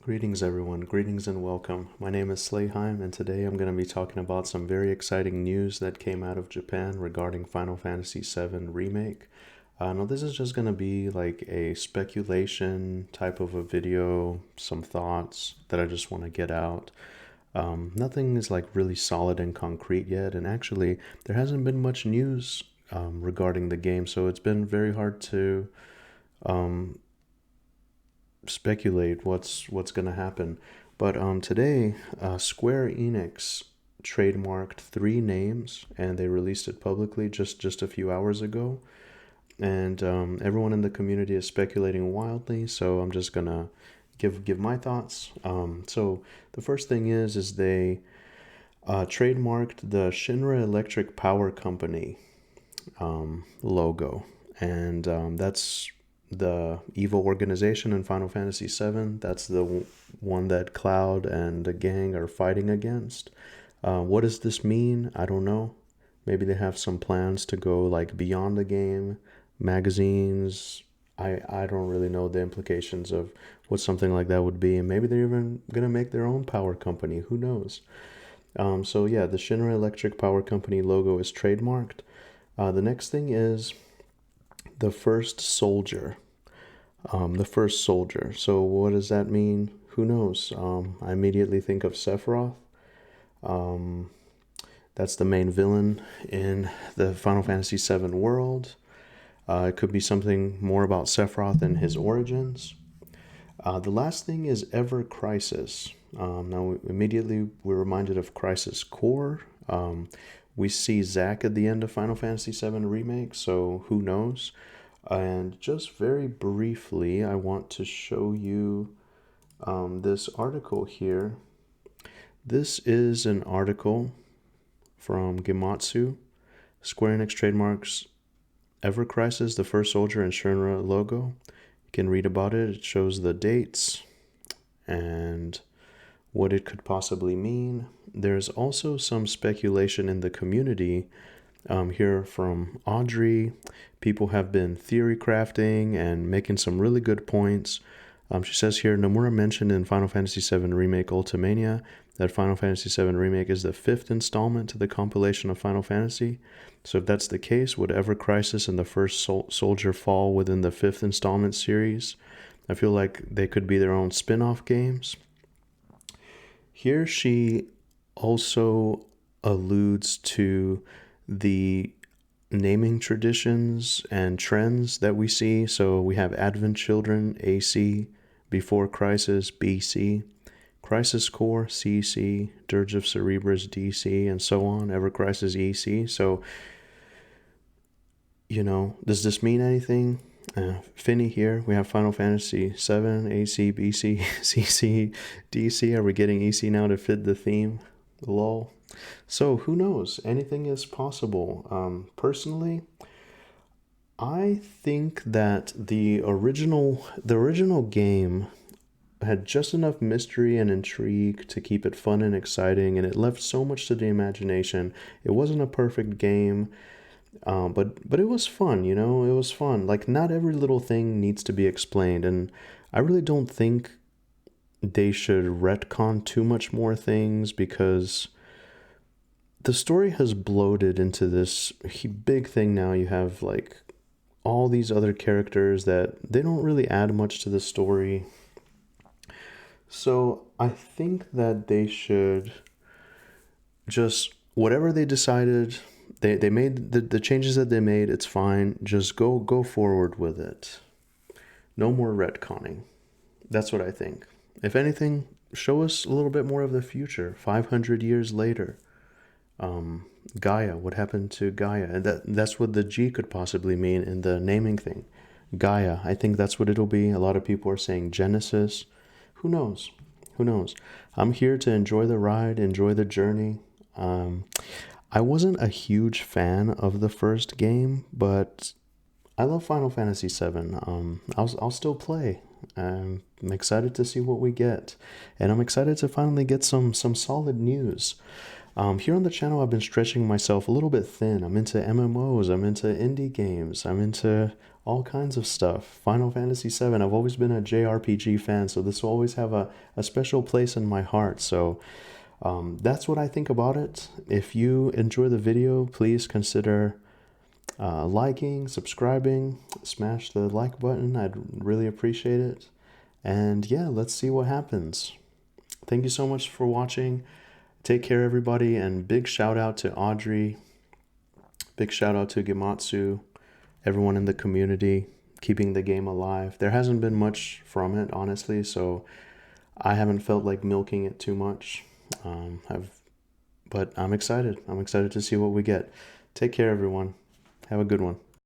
Greetings, everyone. Greetings and welcome. My name is Slayheim, and today I'm going to be talking about some very exciting news that came out of Japan regarding Final Fantasy VII Remake. Now, this is just going to be like a speculation type of a video, some thoughts that I just want to get out. Nothing is like really solid and concrete yet, and actually, there hasn't been much news regarding the game, so it's been very hard to speculate what's gonna happen. But today, Square Enix trademarked three names, and they released it publicly just a few hours ago. And everyone in the community is speculating wildly. So I'm just gonna give my thoughts. So the first thing is they trademarked the Shinra Electric Power Company logo, and that's the evil organization in Final Fantasy VII. That's the one that Cloud and the gang are fighting against. What does this mean? I don't know. Maybe they have some plans to go like beyond the game, magazines. I don't really know the implications of what something like that would be, and maybe they're even gonna make their own power company. Who knows? So yeah, the Shinra Electric Power Company logo is trademarked. The next thing is the first soldier. The first soldier. So what does that mean? Who knows? I immediately think of Sephiroth. Um, that's the main villain in the Final Fantasy VII world. It could be something more about Sephiroth and his origins. The last thing is Ever Crisis. Now, immediately we're reminded of Crisis Core. We see Zack at the end of Final Fantasy VII Remake, so who knows? And just very briefly, I want to show you this article here. This is an article from Gematsu. Square Enix trademarks Ever Crisis, the first soldier, and Shinra logo. You can read about it. It shows the dates and what it could possibly mean. There's also some speculation in the community here from Audrey. People have been theory crafting and making some really good points. She says here, Nomura mentioned in Final Fantasy VII Remake Ultimania that Final Fantasy VII Remake is the fifth installment to the compilation of Final Fantasy. So if that's the case, would Ever Crisis and the first soldier fall within the fifth installment series? I feel like they could be their own spin-off games. Here she also alludes to the naming traditions and trends that we see. So we have Advent Children, AC, Before Crisis, BC, Crisis Core, CC, Dirge of Cerberus, DC, and so on, Ever Crisis, EC. So, does this mean anything? Finny here. We have Final Fantasy VII, AC, BC, CC, DC. Are we getting EC now to fit the theme? Lol. So who knows? Anything is possible. Personally, I think that the original game had just enough mystery and intrigue to keep it fun and exciting, and it left so much to the imagination. It wasn't a perfect game, but it was fun. It was fun. Like, not every little thing needs to be explained, and I really don't think they should retcon too much more things, because the story has bloated into this big thing now. You have like all these other characters that they don't really add much to the story. So I think that they should just, whatever they decided, they made the changes that they made, it's fine. Just go forward with it. No more retconning. That's what I think. If anything, show us a little bit more of the future, 500 years later. Gaia, what happened to Gaia? And that's what the G could possibly mean in the naming thing. Gaia, I think that's what it'll be. A lot of people are saying Genesis. Who knows? Who knows? I'm here to enjoy the ride, enjoy the journey. I wasn't a huge fan of the first game, but I love Final Fantasy VII. I'll still play. I'm excited to see what we get, and I'm excited to finally get some solid news. Here on the channel, I've been stretching myself a little bit thin. I'm into MMOs, I'm into indie games, I'm into all kinds of stuff. Final Fantasy VII. I've always been a JRPG fan, so this will always have a special place in my heart. So that's what I think about it. If you enjoy the video, please consider liking, subscribing, smash the like button. I'd really appreciate it. And yeah, let's see what happens. Thank you so much for watching. Take care, everybody, and big shout out to Audrey. Big shout out to Gematsu, everyone in the community keeping the game alive. There hasn't been much from it, honestly, so I haven't felt like milking it too much. But I'm excited. I'm excited to see what we get. Take care, everyone. Have a good one.